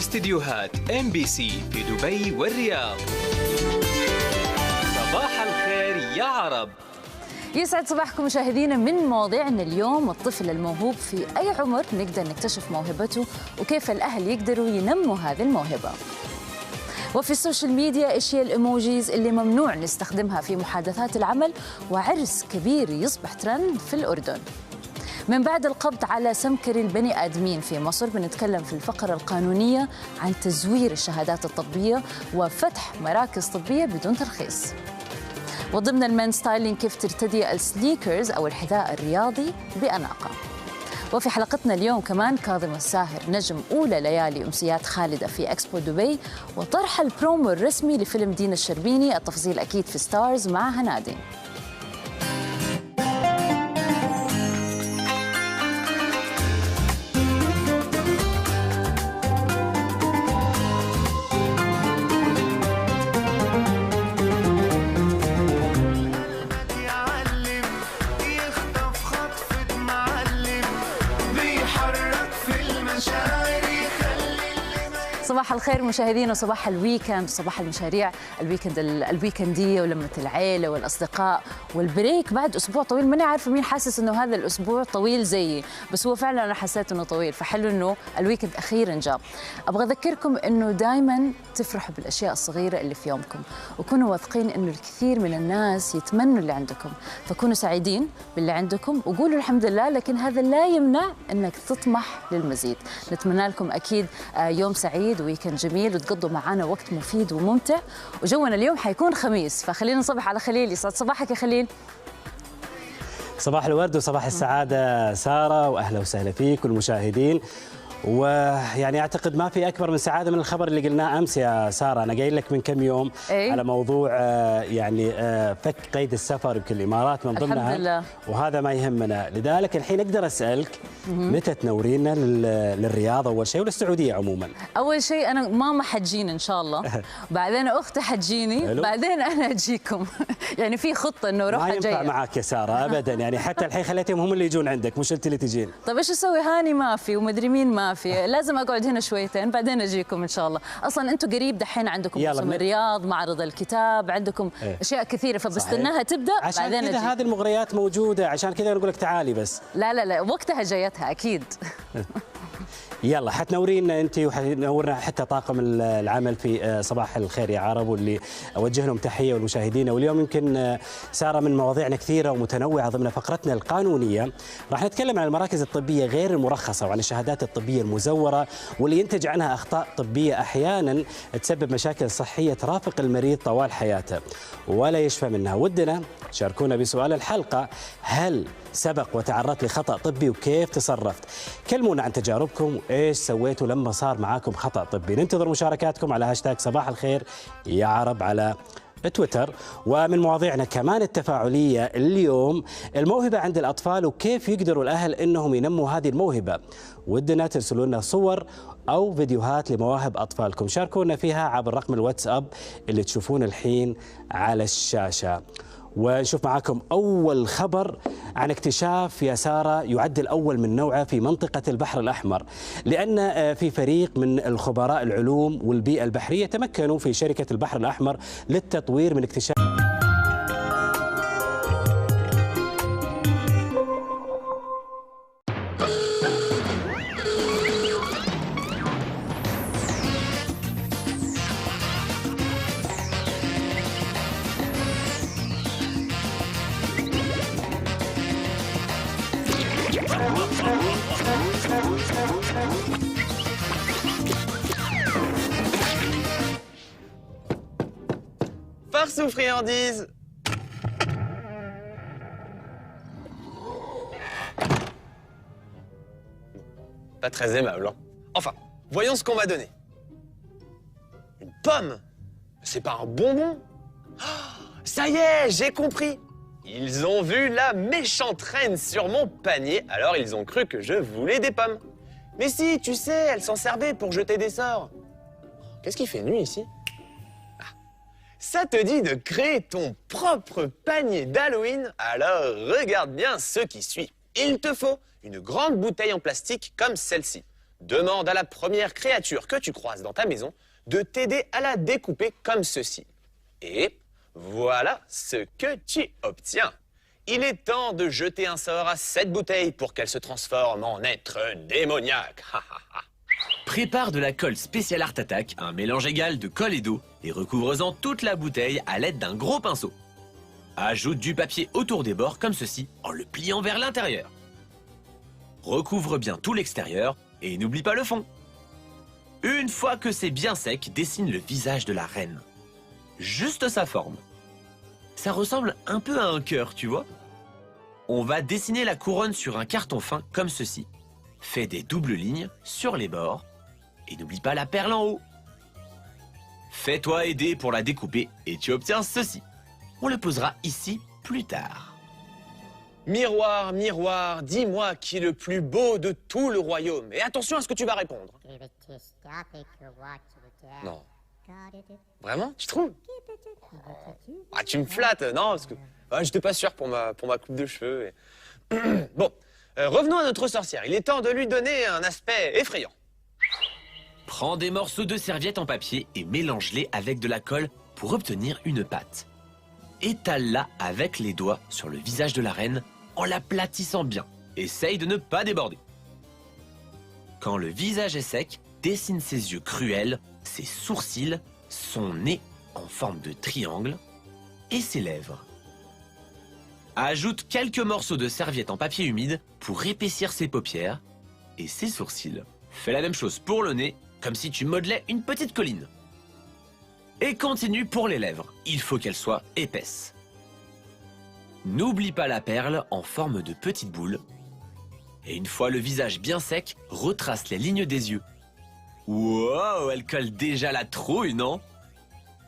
استديوهات MBC في دبي والرياض. صباح الخير يا عرب. يسعد صباحكم مشاهدينا. من مواضيعنا اليوم الطفل الموهوب في أي عمر نقدر نكتشف موهبته وكيف الأهل يقدروا ينموا هذه الموهبة. وفي السوشيال ميديا إيش هي الإيموجيز اللي ممنوع نستخدمها في محادثات العمل، وعرس كبير يصبح ترند في الأردن. من بعد القبض على سمكري البني آدمين في مصر بنتكلم في الفقرة القانونية عن تزوير الشهادات الطبية وفتح مراكز طبية بدون ترخيص. وضمن المان ستايلينج كيف ترتدي السنيكرز أو الحذاء الرياضي بأناقة. وفي حلقتنا اليوم كمان كاظم الساهر نجم أولى ليالي أمسيات خالدة في إكسبو دبي، وطرح البرومو الرسمي لفيلم دينا الشربيني. التفاصيل أكيد في ستارز مع هنادي. صباح الخير مشاهدينا، صباح الويكند، صباح المشاريع، الويكندية ولمة العيلة والأصدقاء والبريك بعد أسبوع طويل. ماني عارفة مين حاسس إنه هذا الأسبوع طويل زيي، بس هو فعلا أنا حسيت إنه طويل، فحلو إنه الويكند أخيرا جاء. أبغى أذكركم إنه دائما تفرحوا بالأشياء الصغيرة اللي في يومكم، وكونوا واثقين إنه الكثير من الناس يتمنوا اللي عندكم، فكونوا سعيدين باللي عندكم وقولوا الحمد لله، لكن هذا لا يمنع إنك تطمح للمزيد. نتمنى لكم أكيد يوم سعيد ويكند جميل وتقضوا معنا وقت مفيد وممتع. وجونا اليوم حيكون خميس، فخلينا نصبح على خليل. يسعد صباحك يا خليل. صباح الورد وصباح السعادة سارة، وأهلا وسهلا فيك والمشاهدين. ويعني أعتقد ما في أكبر من سعادة من الخبر اللي قلناه أمس يا سارة. أنا قايل لك من كم يوم على موضوع يعني فك قيد السفر يمكن الإمارات من ضمنها، الحمد لله. وهذا ما يهمنا، لذلك الحين أقدر أسألك متى تنورينا للرياض أول شيء وللسعودية عموما؟ أول شيء أنا ماما حتجيني إن شاء الله، بعدين أختي حتجيني، بعدين أنا أجيكم. يعني في خطة إنه روح ما جاية. ينفع معك يا سارة أبدا، يعني حتى الحين خليتهم هم اللي يجون عندك مش أنت اللي تجين. طيب إيش أسوي؟ هاني ما في ومدري مين ما في، لازم أقعد هنا شويتين بعدين أجيكم إن شاء الله. أصلا أنتم قريب دحين عندكم موسم الرياض، معرض الكتاب، عندكم أشياء كثيرة، فبستناها تبدأ بعدين عشان كذا هذه المغريات موجودة، عشان كذا نقول لك تعالي بس. لا وقتها جايتها أكيد. يلا حتنورينا انت وحنورنا حتى طاقم العمل في صباح الخير يا عرب، واللي اوجه لهم تحيه والمشاهدين. واليوم يمكن ساره من مواضيعنا كثيره ومتنوعه. ضمن فقرتنا القانونيه راح نتكلم عن المراكز الطبيه غير المرخصه وعن الشهادات الطبيه المزوره واللي ينتج عنها اخطاء طبيه احيانا تسبب مشاكل صحيه ترافق المريض طوال حياته ولا يشفى منها. ودنا شاركونا بسؤال الحلقه: هل سبق وتعرضت لخطأ طبي وكيف تصرفت؟ كلمونا عن تجاربكم وإيش سويتوا لما صار معاكم خطأ طبي. ننتظر مشاركاتكم على هاشتاج صباح الخير يا عرب على تويتر. ومن مواضيعنا كمان التفاعلية اليوم الموهبة عند الأطفال وكيف يقدروا الأهل إنهم ينموا هذه الموهبة. ودنا ترسلوا لنا صور أو فيديوهات لمواهب أطفالكم، شاركونا فيها عبر رقم الواتساب اللي تشوفون الحين على الشاشة. ونشوف معاكم أول خبر عن اكتشاف يا سارة يعد الأول من نوعه في منطقة البحر الأحمر، لأن في فريق من الخبراء العلوم والبيئة البحرية تمكنوا في شركة البحر الأحمر للتطوير من اكتشاف Farce ou friandise? Pas très aimable, hein. Enfin, voyons ce qu'on m'a donné. Une pomme? C'est pas un bonbon? Oh, ça y est, j'ai compris. Ils ont vu la méchante reine sur mon panier, alors ils ont cru que je voulais des pommes. Mais si, tu sais, elle s'en servait pour jeter des sorts. Qu'est-ce qui fait nuit ici? Ah. Ça te dit de créer ton propre panier d'Halloween? Alors regarde bien ce qui suit. Il te faut une grande bouteille en plastique comme celle-ci. demande à la première créature que tu croises dans ta maison de t'aider à la découper comme ceci. Et voilà ce que tu obtiens. Il est temps de jeter un sort à cette bouteille pour qu'elle se transforme en être démoniaque. Prépare de la colle spéciale Art Attack, un mélange égal de colle et d'eau, et recouvre-en toute la bouteille à l'aide d'un gros pinceau. Ajoute du papier autour des bords comme ceci, en le pliant vers l'intérieur. Recouvre bien tout l'extérieur, et n'oublie pas le fond. Une fois que c'est bien sec, dessine le visage de la reine. Juste sa forme. Ça ressemble un peu à un cœur, tu vois? On va dessiner la couronne sur un carton fin comme ceci. Fais des doubles lignes sur les bords et n'oublie pas la perle en haut. Fais-toi aider pour la découper et tu obtiens ceci. On le posera ici plus tard. Miroir, miroir, dis-moi qui est le plus beau de tout le royaume. Et attention à ce que tu vas répondre. Non. Vraiment? Tu trouves? Ah, tu me flattes, non? Parce que j'étais pas sûr pour ma coupe de cheveux. Et... Bon, revenons à notre sorcière. Il est temps de lui donner un aspect effrayant. Prends des morceaux de serviette en papier et mélange-les avec de la colle pour obtenir une pâte. Étale-la avec les doigts sur le visage de la reine en l'aplatissant bien. Essaye de ne pas déborder. Quand le visage est sec, dessine ses yeux cruels, ses sourcils, son nez en forme de triangle et ses lèvres. Ajoute quelques morceaux de serviette en papier humide pour épaissir ses paupières et ses sourcils. Fais la même chose pour le nez, comme si tu modelais une petite colline. Et continue pour les lèvres, il faut qu'elles soient épaisses. N'oublie pas la perle en forme de petite boule. Et une fois le visage bien sec, retrace les lignes des yeux. Wow, elle colle déjà la trouille, non?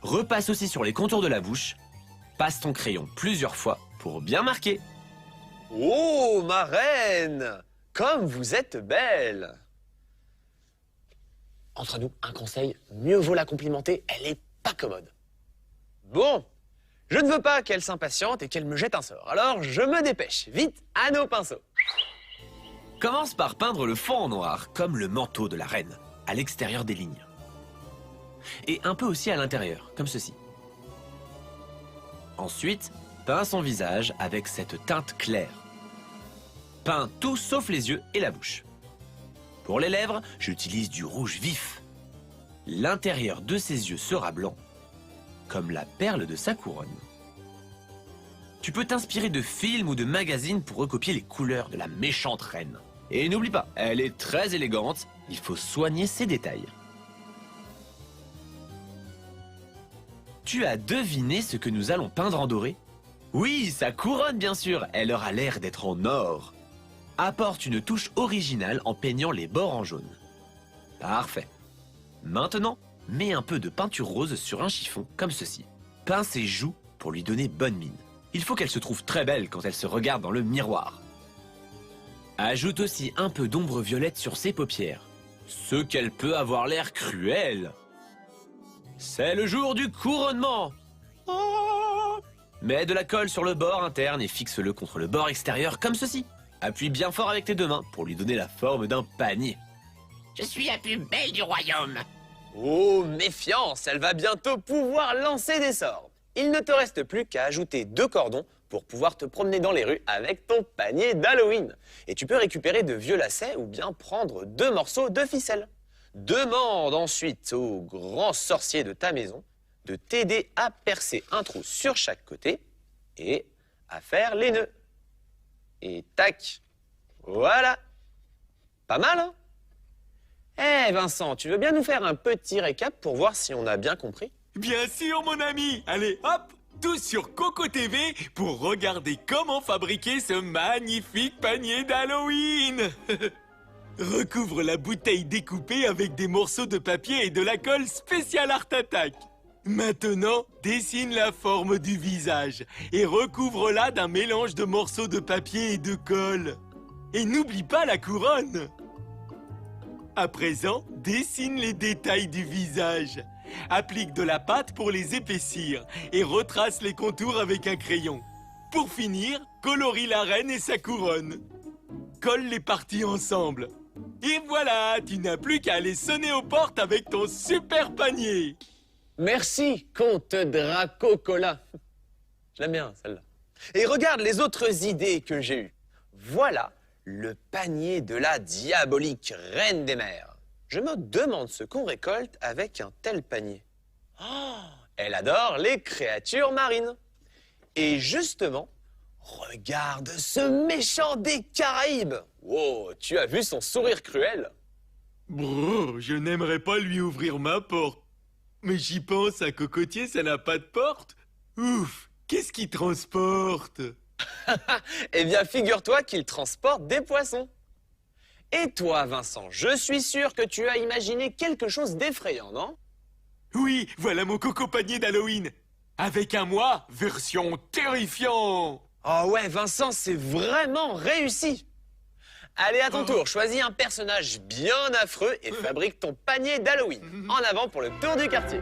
Repasse aussi sur les contours de la bouche. Passe ton crayon plusieurs fois pour bien marquer. Oh, ma reine! Comme vous êtes belle! Entre nous, un conseil, mieux vaut la complimenter, elle est pas commode. Bon, je ne veux pas qu'elle s'impatiente et qu'elle me jette un sort, alors je me dépêche, vite, à nos pinceaux. Commence par peindre le fond en noir, comme le manteau de la reine, à l'extérieur des lignes. Et un peu aussi à l'intérieur, comme ceci. Ensuite, peins son visage avec cette teinte claire. Peins tout sauf les yeux et la bouche. Pour les lèvres, j'utilise du rouge vif. L'intérieur de ses yeux sera blanc, comme la perle de sa couronne. Tu peux t'inspirer de films ou de magazines pour recopier les couleurs de la méchante reine. Et n'oublie pas, elle est très élégante, il faut soigner ses détails. Tu as deviné ce que nous allons peindre en doré? Oui, sa couronne bien sûr, elle aura l'air d'être en or. Apporte une touche originale en peignant les bords en jaune. Parfait. Maintenant, mets un peu de peinture rose sur un chiffon, comme ceci. Peins ses joues pour lui donner bonne mine. Il faut qu'elle se trouve très belle quand elle se regarde dans le miroir. Ajoute aussi un peu d'ombre violette sur ses paupières, ce qu'elle peut avoir l'air cruel. C'est le jour du couronnement. Oh! Mets de la colle sur le bord interne et fixe-le contre le bord extérieur comme ceci. Appuie bien fort avec tes deux mains pour lui donner la forme d'un panier. Je suis la plus belle du royaume. Oh, méfiance, elle va bientôt pouvoir lancer des sorts. Il ne te reste plus qu'à ajouter 2 cordons pour pouvoir te promener dans les rues avec ton panier d'Halloween. Et tu peux récupérer de vieux lacets ou bien prendre 2 morceaux de ficelle. Demande ensuite au grand sorcier de ta maison de t'aider à percer un trou sur chaque côté et à faire les nœuds. Et tac, voilà. Pas mal, hein? Eh Vincent, tu veux bien nous faire un petit récap pour voir si on a bien compris? Bien sûr, mon ami. Allez, hop, tous sur Coco TV pour regarder comment fabriquer ce magnifique panier d'Halloween. Recouvre la bouteille découpée avec des morceaux de papier et de la colle spéciale Art Attack. Maintenant, dessine la forme du visage et recouvre-la d'un mélange de morceaux de papier et de colle. Et n'oublie pas la couronne. À présent, dessine les détails du visage. Applique de la pâte pour les épaissir et retrace les contours avec un crayon. Pour finir, colorie la reine et sa couronne. Colle les parties ensemble. Et voilà, tu n'as plus qu'à aller sonner aux portes avec ton super panier. Merci, comte Dracocola. Je l'aime bien, celle-là. Et regarde les autres idées que j'ai eues. Voilà le panier de la diabolique reine des mers. Je me demande ce qu'on récolte avec un tel panier. Oh, elle adore les créatures marines. Et justement, regarde ce méchant des Caraïbes. Wow, tu as vu son sourire cruel? Brrr, je n'aimerais pas lui ouvrir ma porte. Mais j'y pense, un cocotier, ça n'a pas de porte. Ouf, qu'est-ce qu'il transporte? Eh bien, figure-toi qu'il transporte des poissons. Et toi, Vincent, je suis sûr que tu as imaginé quelque chose d'effrayant, non? Oui, voilà mon coco panier d'Halloween. Avec un moi, version terrifiant. Oh ouais, Vincent, c'est vraiment réussi. Allez, à ton tour, choisis un personnage bien affreux et fabrique ton panier d'Halloween. En avant pour le tour du quartier.